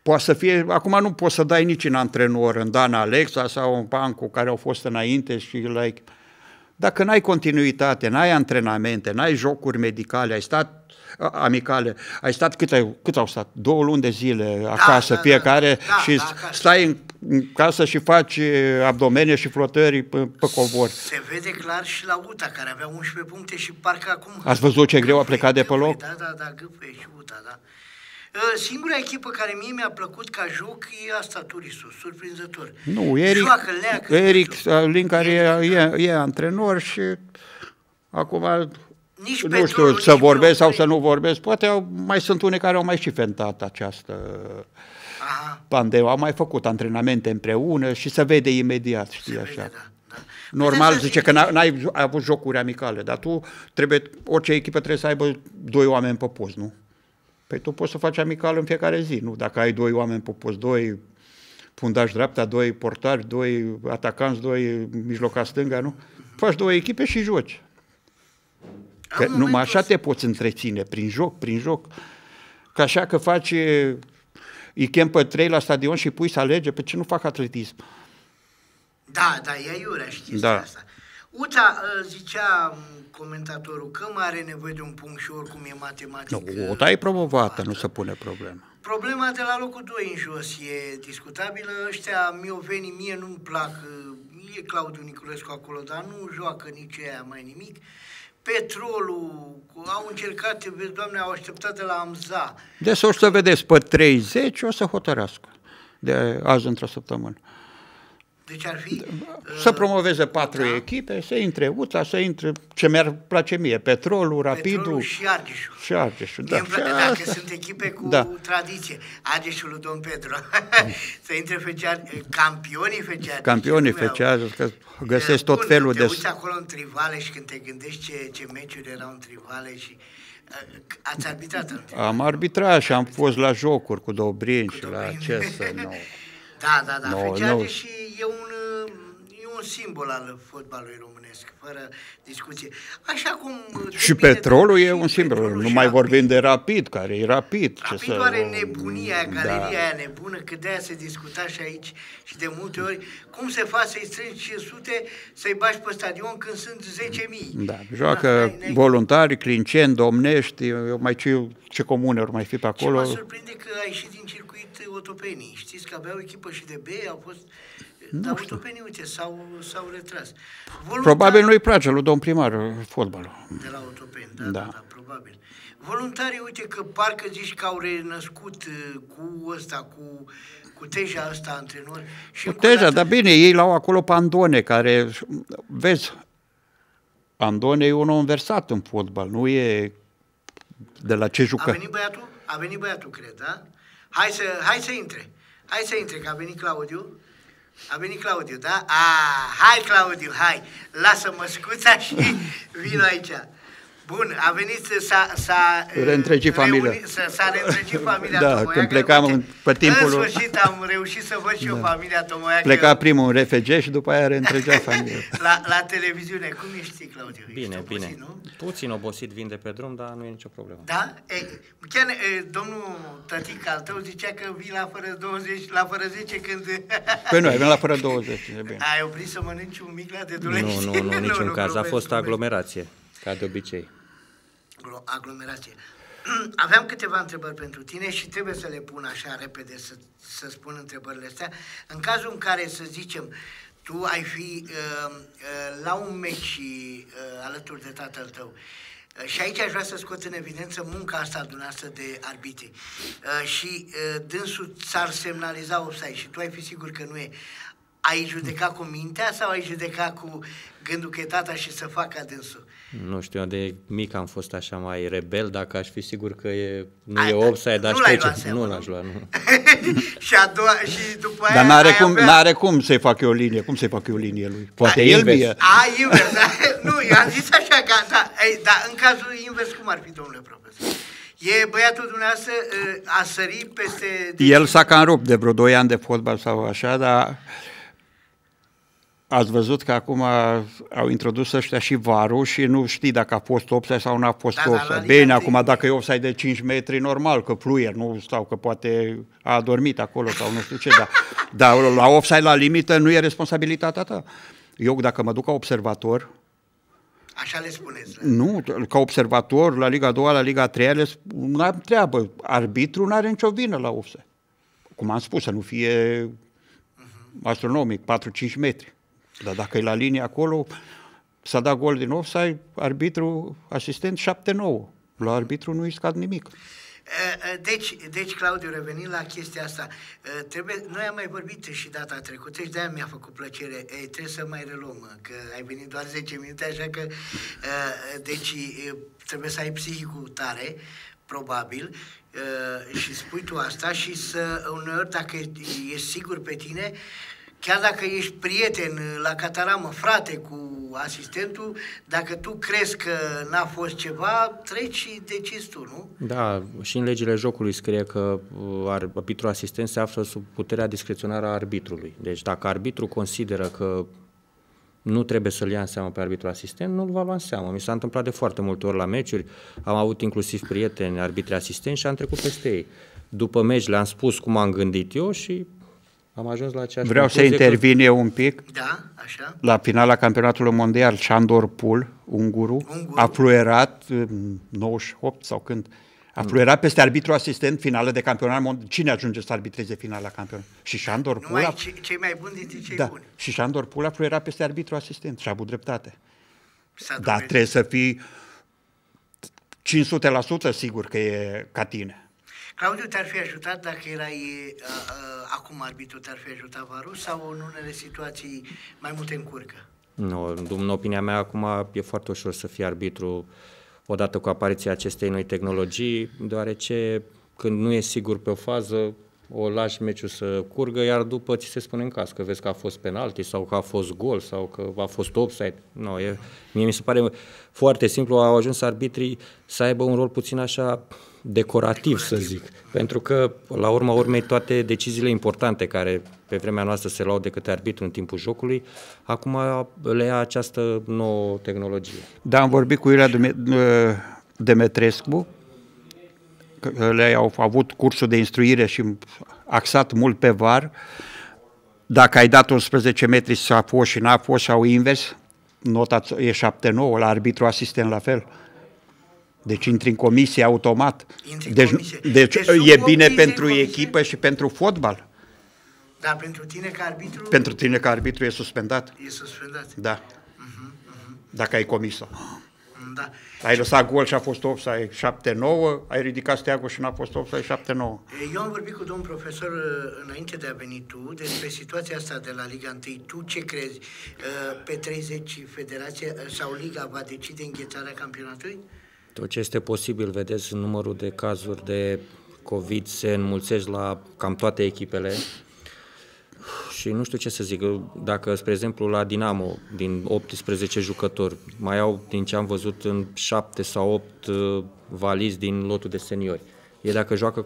Poate să fie, acum nu poți să dai nici în antrenor, în Dan Alexa sau în Pancu, care au fost înainte și dacă n-ai continuitate, n-ai antrenamente, n-ai jocuri medicale, ai stat amicale, ai stat cât au stat? 2 luni de zile acasă fiecare și stai în casă și faci abdomene și flotări pe covor. Se vede clar și la UTA, care avea 11 puncte și parcă acum... Ați văzut ce greu a plecat de pe loc? Da, gâfâie și UTA, da. Singura echipă care mie mi-a plăcut ca joc e asta, Turisul, surprinzător. Nu, Eric Lin, care e antrenor și acum nu știu să vorbesc sau să nu vorbesc, poate mai sunt unii care au mai și fentat această pandemie, au mai făcut antrenamente împreună și se vede imediat, știi așa. Normal, zice că n-ai avut jocuri amicale, dar orice echipă trebuie să aibă 2 oameni pe post, nu? Păi tu poți să faci amical în fiecare zi, nu? Dacă ai 2 oameni pe post, 2 fundași dreapta, 2 portari, 2 atacanți, 2 mijlocași stânga, nu? Faci 2 echipe și joci. Că numai așa te poți întreține, prin joc. Că așa că faci, îi chem pe 3 la stadion și pui să alege, pe ce nu fac atletism? Da, e aiurea și chestia asta. UTA, zicea comentatorul, că mai are nevoie de un punct și oricum e matematic. Nu, UTA e promovată, nu se pune problema. Problema de la locul 2 în jos e discutabilă. Ăștia miovenii mie nu-mi plac, e Claudiu Niculescu acolo, dar nu joacă nici aia mai nimic. Petrolul, au încercat, vezi, Doamne, au așteptat de la Amza. Deci o să vedeți, pe 30 o să hotărească, de azi într-o săptămână. Deci ar fi... Să promoveze 4 echipe, să intre UTA, să intre, ce mi-ar place mie, Petrolul, Rapidul și Argeșul. Și Argeșul, da. Dacă sunt echipe cu tradiție, Argeșul lui Don Pedro, să intre campionii FCA. Campionii FCA, că găsesc tot felul de... Te uiți acolo în trivale și când te gândești ce meciuri erau în trivale și... Ați arbitrat în trivale? Am arbitrat și am fost la jocuri cu Dobrin și la acest... Da, FCA și e un simbol al fotbalului românesc, fără discuție. Așa cum... Și Petrolul e un simbol, nu mai vorbim de Rapid, care e Rapid. Rapidul are nebunia aia, galeria aia nebună, că de-aia se discuta și aici și de multe ori, cum se face să-i strângi 500, să-i bagi pe stadion când sunt 10.000. Da, joacă voluntari, Clinceni, Domnești, eu mai ce comune ori mai fi pe acolo. Ce mă surprinde că a ieșit din circuit Otopenii. Știți că aveau echipă și de B, au fost... Dar Otopenii, uite, s-au retras. Probabil nu-i place lui domn primar fotbalul. De la Otopeni, da, probabil. Voluntarii, uite că parcă zici că au renăscut cu ăsta, cu Teja ăsta antrenor. Cu Teja, dar bine, ei l-au acolo pe Andone, care, vezi, Andone e un om versat în fotbal, nu e de la ce jucă. A venit băiatul, cred, da? Hai să intre. Hai să intre, că a venit Claudiu. A venit Claudiu, da? Hai Claudiu, hai. Lasă măscuța și vino aici. Bun, a venit s-a reîntregit familia. S-a reîntregit familia Tomoiacă. Când plecam pe timpul... În sfârșit am reușit să văd și eu familia Tomoiacă. Pleca primul în RFG și după aia reîntregea familia. La televiziune. Cum ești, Claudiu? Bine, bine. Nu? Puțin obosit vin de pe drum, dar nu e nicio problemă. Da? Chiar domnul tătic al tău zicea că vii la fără 20, la fără 10 când... Păi nu, ai venit la fără 20. Ai oprit să mănânci un mic la Dedulești? Nu, niciun caz. A fost aglomerație, ca de obicei. Aglomerație. Aveam câteva întrebări pentru tine și trebuie să le pun așa repede, să spun întrebările astea. În cazul în care, să zicem, tu ai fi la un meci alături de tatăl tău, și aici aș vrea să scot în evidență munca asta dumneavoastră de arbitri, și dânsul ți-ar semnaliza offside și tu ai fi sigur că nu e, ai judecat cu mintea sau ai judecat cu gândul că e tata și să facă dânsul? Nu știu, eu de mic am fost așa mai rebel, dacă aș fi sigur că nu e offside, dar nu l-aș lua, nu. și după aia... Dar n-are cum să-i fac eu linie, cum să-i fac eu linie lui? Poate el mie. Invers, nu, eu am zis așa, dar în cazul invers, cum ar fi, domnule profesor? E băiatul dumneavoastră a sărit peste... El s-a cam rupt de vreo 2 ani de fotbal sau așa, dar... Ați văzut că acum au introdus ăștia și VAR-ul și nu știi dacă a fost offside sau nu a fost offside. Bine, acum dacă e offside de 5 metri, normal, că fluier, nu stau, că poate a adormit acolo sau nu știu ce, dar la offside la limită nu e responsabilitatea ta. Eu dacă mă duc ca observator... Așa le spuneți. Nu, ca observator, la Liga 2, la Liga 3, nu am treabă. Arbitru nu are nicio vină la offside. Cum am spus, să nu fie astronomic, 4-5 metri. Dar dacă e la linie acolo, s-a dat gol din offside, arbitru, asistent 7-9. La arbitru nu-i scad nimic. Deci, Claudiu, revenind la chestia asta, noi am mai vorbit și data trecută și de-aia mi-a făcut plăcere. Trebuie să mai reluăm, că ai venit doar 10 minute, așa că deci trebuie să ai psihicul tare, probabil, și spui tu asta și uneori, dacă ești sigur pe tine, chiar dacă ești prieten la cataramă, frate cu asistentul, dacă tu crezi că n-a fost ceva, treci și decizi tu, nu? Da, și în legile jocului scrie că arbitrul asistent se află sub puterea discreționară a arbitrului. Deci dacă arbitrul consideră că nu trebuie să-l ia în seamă pe arbitrul asistent, nu-l va lua în seamă. Mi s-a întâmplat de foarte multe ori la meciuri, am avut inclusiv prieteni arbitri asistenți și am trecut peste ei. După meci le-am spus cum am gândit eu și Am ajuns la aceeași Vreau să intervin eu un pic. Da, așa. La finala campionatului mondial, Sándor Pul, unguru, a fluierat 98 sau când, a fluierat peste arbitru asistent finală de campionat mondial. Cine ajunge să arbitreze finala campionatului? Și Sándor Pul. Cei mai buni dintre cei buni. Și Sándor Pul a fluierat peste arbitru asistent și a avut dreptate. Dar trebuie să fii 500% sigur că e ca tine. Claudiu, te-ar fi ajutat dacă erai acum arbitru, te-ar fi ajutat VAR-ul sau în unele situații mai multe încurcă? Nu, în opinia mea acum e foarte ușor să fii arbitru odată cu apariția acestei noi tehnologii, deoarece când nu e sigur pe o fază, o lași meciul să curgă, iar după ți se spune în caz că vezi că a fost penalti sau că a fost gol sau că a fost offside. Nu, mie mi se pare foarte simplu, au ajuns arbitrii să aibă un rol puțin așa decorativ, să zic. Pentru că, la urma urmei, toate deciziile importante care pe vremea noastră se luau de către arbitru în timpul jocului, acum le ia această nouă tehnologie. Da, am vorbit cu Iulia Demetrescu, le-au avut cursul de instruire și axat mult pe VAR. Dacă ai dat 11 metri s-a fost și n-a fost sau invers, nota e 7-9, la arbitru asistent la fel. Deci intri în comisie automat. Deci e bine pentru echipă și pentru fotbal. Dar pentru tine ca arbitru? Pentru tine ca arbitru e suspendat. E suspendat? Da. Dacă ai comis-o. Da. Ai lăsat gol și a fost offside 7-9, ai ridicat steagul și n-a fost offside 7-9. Eu am vorbit cu domnul profesor înainte de a veni tu despre situația asta de la Liga 1. Tu ce crezi? Pe 30 federația sau Liga va decide înghețarea campionatului? Tot ce este posibil, vedeți, numărul de cazuri de COVID se înmulțește la cam toate echipele și nu știu ce să zic, dacă, spre exemplu, la Dinamo, din 18 jucători, mai au, din ce am văzut, în 7 sau 8 valizi din lotul de seniori. Ei dacă joacă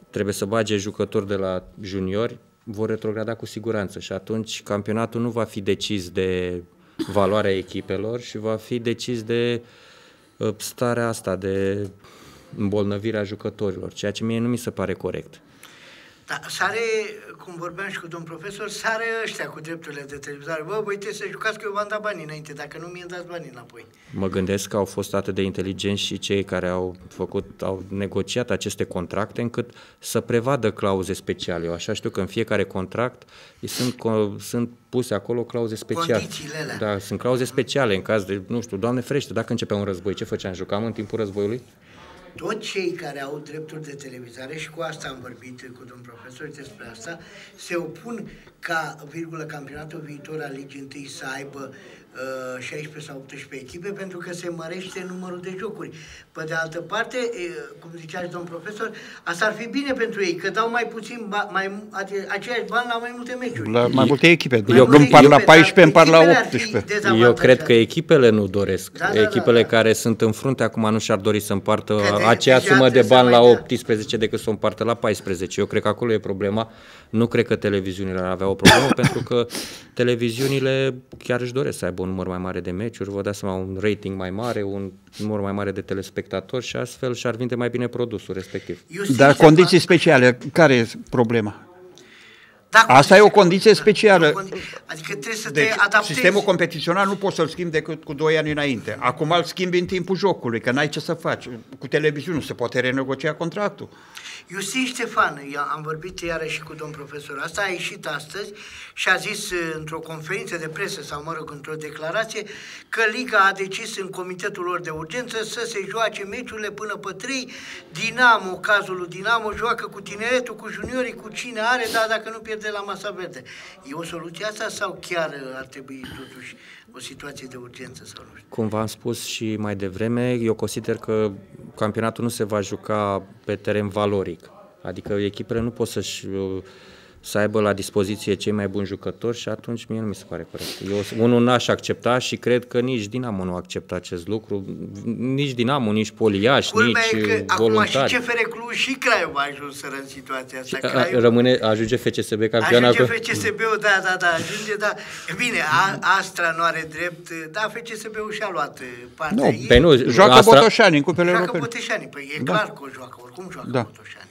trebuie să bage jucători de la juniori, vor retrograda cu siguranță și atunci campionatul nu va fi decis de valoarea echipelor și va fi decis de starea asta de îmbolnăvirea jucătorilor, ceea ce mie nu mi se pare corect. Da, sare, cum vorbeam și cu domnul profesor, sare ăștia cu drepturile de televizare. Bă, voi trebuie să jucați că eu v-am dat banii înainte, dacă nu mi-e dați banii înapoi. Mă gândesc că au fost atât de inteligenți și cei care au negociat aceste contracte încât să prevadă clauze speciale. Eu așa știu că în fiecare contract sunt puse acolo clauze speciale. Condițiile alea. Da, sunt clauze speciale în caz de, nu știu, Doamne ferește, dacă începea un război, ce făceam? Jucam în timpul războiului? Toți cei care au drepturi de televizare, și cu asta am vorbit cu domnul profesor despre asta, se opun ca, campionatul viitor al Ligii 1 să aibă 16 sau 18 echipe, pentru că se mărește numărul de jocuri. Pe de altă parte, cum zicea și domnul profesor, asta ar fi bine pentru ei, că dau mai puțin, aceiași bani la mai multe meciuri. La mai multe echipe. Eu când îmi par la 14, îmi par la 18. Eu cred că echipele nu doresc. Echipele care sunt în frunte acum nu și-ar dori să împartă aceea sumă de bani la 18 decât să o împartă la 14. Eu cred că acolo e problema. Nu cred că televiziunile ar avea o problemă, pentru că televiziunile chiar își doresc să aibă un număr mai mare de meciuri, vă dați seama, un rating mai mare, un număr mai mare de telespectatori și astfel și-ar vinde mai bine produsul respectiv. Dar condiții speciale, care e problema? Asta e o condiție specială. Adică trebuie să te adaptezi. Sistemul competițional nu poți să-l schimbi decât cu 2 ani înainte. Acum îl schimbi în timpul jocului, că n-ai ce să faci. Cu televiziunea se poate renegocia contractul. Iustin Ștefan, am vorbit iarăși cu domn profesor, asta a ieșit astăzi și a zis într-o conferință de presă sau, mă rog, într-o declarație, că Liga a decis în comitetul lor de urgență să se joace meciurile până pe 3. Dinamo, cazul lui Dinamo, joacă cu tineretul, cu juniorii, cu cine are, dar dacă nu pierde la masa verde. E o soluție asta sau chiar ar trebui totuși o situație de urgență sau nu știu? Cum v-am spus și mai devreme, eu consider că campionatul nu se va juca pe teren valoric. Adică echipele nu pot să aibă la dispoziție cei mai buni jucători și atunci mie nu mi se pare corect. Unul n-aș accepta și cred că nici Dinamo nu acceptă acest lucru, nici Dinamo, nici Poliaș, nici voluntari. Acum și CFR Cluj exemplu, și Craiova a ajuns în situația asta. Ajunge FCSB campioana? Ajunge FCSB-ul, da, ajunge, da. Bine, Astra nu are drept, da, FCSB-ul și-a luat partea ei. Nu, joacă Botoșani în cupele europene. Joacă Botoșani, păi e clar că o joacă, oricum joacă Botoșani.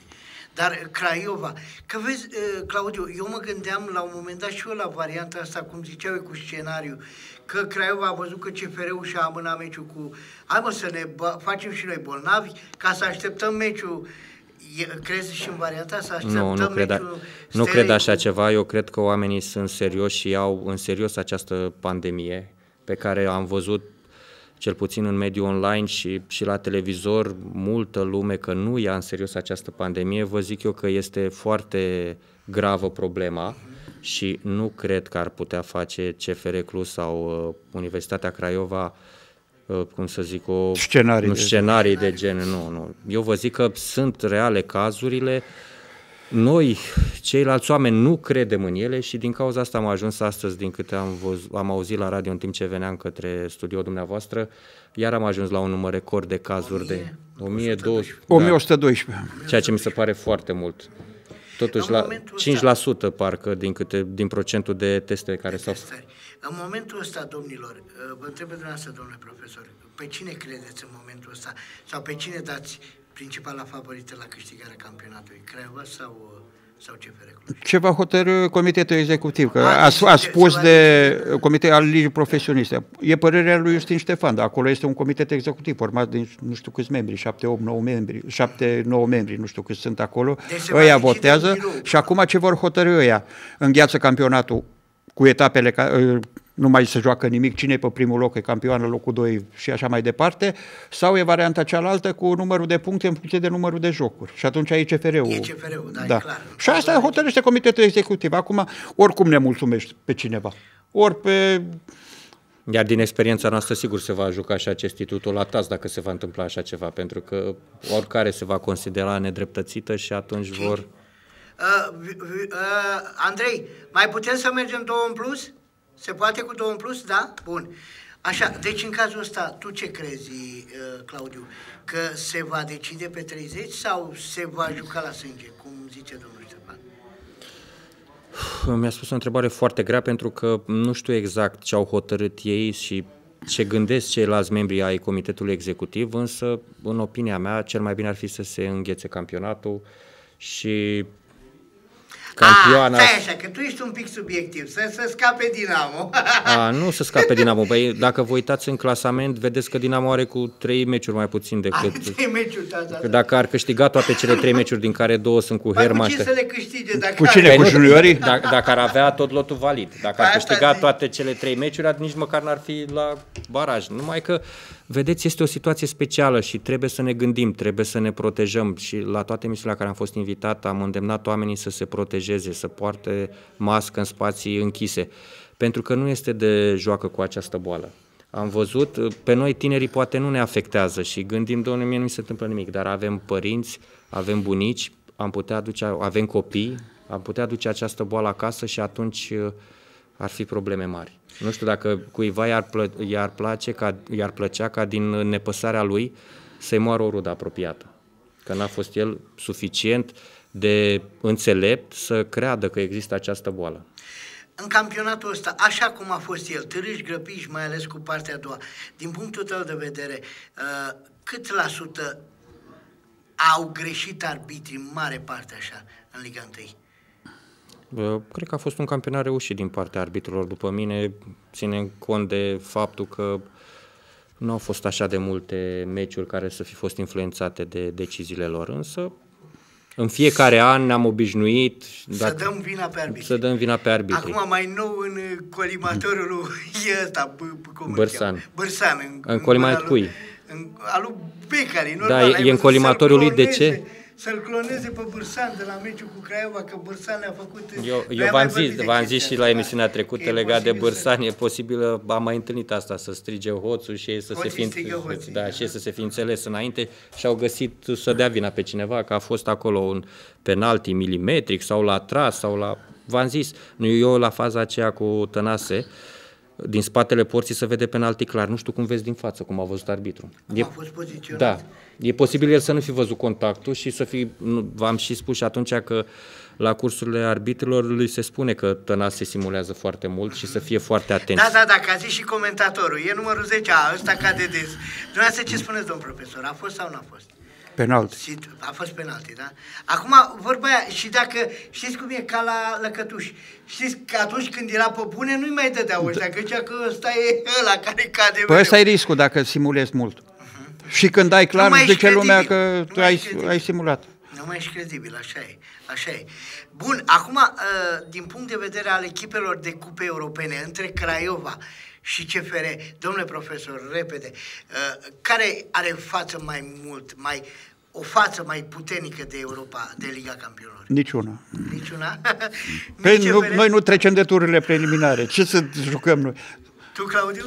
Dar Craiova, că vezi, Claudiu, eu mă gândeam la un moment dat și eu la varianta asta, cum ziceau cu scenariu, că Craiova a văzut că CFR-ul și-a amânat meciul cu... Hai mă să ne facem și noi bolnavi, ca să așteptăm meciul. Crezi și în varianta asta? Așteptăm meciul... Nu cred așa ceva, eu cred că oamenii sunt serioși și iau în serios această pandemie pe care am văzut cel puțin în mediul online și la televizor, multă lume că nu ia în serios această pandemie. Vă zic eu că este foarte gravă problema și nu cred că ar putea face CFR Cluj sau Universitatea Craiova, cum să zic, scenarii de gen. Nu. Eu vă zic că sunt reale cazurile. Noi, ceilalți oameni, nu credem în ele și din cauza asta am ajuns astăzi, din câte am auzit la radio în timp ce veneam către studioul dumneavoastră, iar am ajuns la un număr record de cazuri de 1112. Ceea ce mi se pare foarte mult. Totuși la 5% parcă din procentul de teste care s-au făcut. În momentul ăsta, domnilor, vă întreb dumneavoastră, domnule profesor, pe cine credeți în momentul ăsta sau pe cine dați principala favorită la câștigarea campionatului, Craiova sau CFR Cluj? Ce va hotărî comitetul executiv, că a spus de comitet al Ligii Profesioniste. E părerea lui Justin Ștefan, dar acolo este un comitet executiv format din nu știu câți membri, 7-9 membri, nu știu câți sunt acolo. Deci ăia votează și acum ce vor hotărî ăia? Îngheață campionatul cu etapele, nu mai se joacă nimic, cine e pe primul loc, e campioană, locul 2 și așa mai departe, sau e varianta cealaltă cu numărul de puncte în funcție de numărul de jocuri. Și atunci e CFR-ul. E CFR-ul, da, e clar. Și asta hotărăște comitetul executiv. Acum, oricum ne mulțumești pe cineva. Iar din experiența noastră, sigur, se va juca și acest titlu la TAS dacă se va întâmpla așa ceva, pentru că oricare se va considera nedreptățită și atunci vor... Andrei, mai putem să mergem 2 în plus? Se poate cu 2 în plus? Da? Bun. Așa, deci în cazul ăsta, tu ce crezi, Claudiu? Că se va decide pe 30 sau se va juca la sânge, cum zice domnul Ștefan? Mi-a spus o întrebare foarte grea pentru că nu știu exact ce au hotărât ei și ce gândesc ceilalți membri ai comitetului executiv, însă, în opinia mea, cel mai bine ar fi să se înghețe campionatul și... Stai așa, că tu ești un pic subiectiv, să scape Dinamo. Nu să scape Dinamo. Băi, dacă vă uitați în clasament, vedeți că Dinamo are cu 3 meciuri mai puțin decât... 3 meciuri, da. Dacă ar câștiga toate cele 3 meciuri, din care 2 sunt cu Hermann... Cu ce să le câștige? Cu cine? Cu juniorii? Dacă ar avea tot lotul valid. Dacă ar câștiga toate cele 3 meciuri, nici măcar n-ar fi la baraj. Numai că, vedeți, este o situație specială și trebuie să ne gândim, trebuie să ne protejăm. Și la toate emisiunile la care am fost invitat, am îndemnat oamenii să se protejeze, să poarte mască în spații închise, pentru că nu este de joacă cu această boală. Am văzut, pe noi tinerii poate nu ne afectează și gândim, Doamne, mie nu mi se întâmplă nimic, dar avem părinți, avem bunici, avem copii, am putea duce această boală acasă și atunci ar fi probleme mari. Nu știu dacă cuiva i-ar plăcea ca din nepăsarea lui să-i moară o rudă apropiată, că n-a fost el suficient de înțelept să creadă că există această boală. În campionatul ăsta, așa cum a fost el, târâși, grăpiși, mai ales cu partea a doua, din punctul tău de vedere, cât la sută au greșit arbitrii, în mare parte așa, în Liga 1? Cred că a fost un campionat reușit din partea arbitrilor. După mine, ținem cont de faptul că nu au fost așa de multe meciuri care să fi fost influențate de deciziile lor, însă în fiecare an ne-am obișnuit să dăm vina pe arbitri. Să dăm vina pe arbitri. Acum mai nou în colimatorul lui ăsta, Bârsan. În colimatorul cui? Al lui Becari, normal. Da, e în colimatorul lui, de ce? Să-l cloneze pe Bârsan de la meciul cu Craiova, că Bârsan le-a făcut... Eu v-am zis și la emisiunea trecută legat de Bârsan, e posibil, am mai întâlnit asta, să strige hoțul și ei să se fi înțeles înainte și au găsit să dea vina pe cineva, că a fost acolo un penalti milimetric sau l-a tras sau l-a... V-am zis, eu la faza aceea cu Tănase, din spatele porții se vede penalti clar. Nu știu cum vezi din față, cum a văzut arbitru. A fost poziționat. Da. E posibil el să nu fi văzut contactul și să fi... V-am și spus și atunci că la cursurile arbitrilor lui se spune că Tănase simulează foarte mult și să fie foarte atenți. Da, că a zis și comentatorul. E numărul 10, ăsta cade des. Dumneavoastră ce spuneți, domn profesor? A fost sau nu a fost? Penalti. A fost penalti, da? Acum, vorba aia, și dacă, știți cum e ca la lăcătuși, știți că atunci când era pe bune, nu-i mai dădeau ăștia, că zicea că ăsta e ăla care cade. Păi ăsta e riscul dacă simulezi mult. Și când ai clar, zice lumea că tu ai simulat. Nu mai ești credibil, așa e. Bun, acum, din punct de vedere al echipelor de cupe europene, între Craiova și CFR, domnule profesor, repede, care are față o față mai puternică de Europa, de Liga Campionilor? Niciuna. Niciuna? Păi noi nu trecem de tururile preliminare. Ce să jucăm noi? Tu, Claudiu?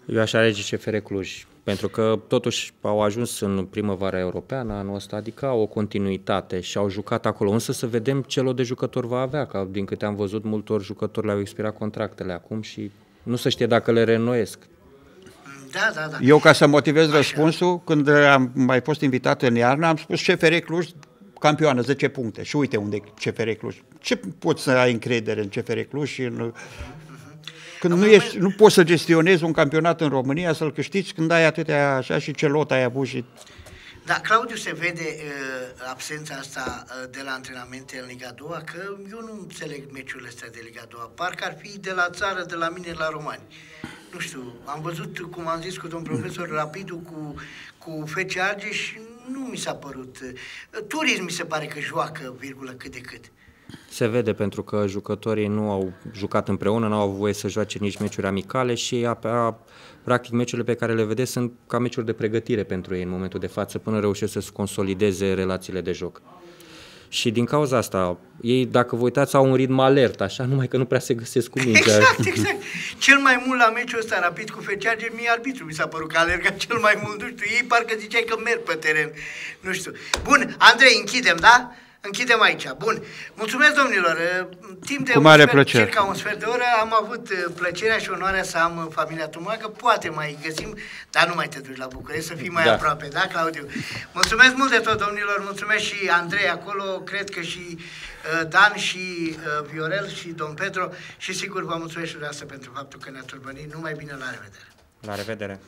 Eu aș alege CFR Cluj, pentru că totuși au ajuns în primăvara europeană anul ăsta, adică au o continuitate și au jucat acolo. Însă să vedem ce lot de jucători va avea, că din câte am văzut, multor jucători le-au expirat contractele acum și nu se știe dacă le reînnoiesc. Da. Eu, ca să motivez răspunsul, când am mai fost invitat în iarnă, am spus CFR Cluj, campioană, 10 puncte. Și uite unde e CFR Cluj. Ce poți să ai încredere în CFR Cluj și când nu poți să gestionezi un campionat în România, să-l câștigi când ai atâtea așa și ce lot ai avut și... Da, Claudiu, se vede absența asta de la antrenamente în Liga 2, că eu nu înțeleg meciurile astea de Liga 2, parcă ar fi de la țară, de la mine la Romani. Nu știu, am văzut, cum am zis cu domn profesor, Rapidul cu FC Argeș și nu mi s-a părut. Turism mi se pare că joacă, virgulă, cât de cât. Se vede pentru că jucătorii nu au jucat împreună, nu au voie să joace nici meciuri amicale și practic meciurile pe care le vedeți sunt ca meciuri de pregătire pentru ei în momentul de față, până reușesc să-și consolideze relațiile de joc. Și din cauza asta, ei, dacă vă uitați, au un ritm alert, așa, numai că nu prea se găsesc cu mingea. Exact. Cel mai mult la meciul ăsta Rapid cu FC Argeș, mie arbitru mi s-a părut că alerga cel mai mult, nu știu, ei parcă ziceai că merg pe teren, nu știu. Bun, Andrei, închidem, da? Închidem aici. Bun. Mulțumesc, domnilor. Timp de circa un sfert de oră am avut plăcerea și onoarea să am familia Tumacă. Poate mai găsim, dar nu mai te duci la București, să fii mai aproape, da, Claudiu? Mulțumesc mult de tot, domnilor. Mulțumesc și Andrei acolo, cred că și Dan și Viorel și domn Pedro și sigur vă mulțumesc și dumneavoastră pentru faptul că ne-ați urmărit. Numai bine, la revedere! La revedere!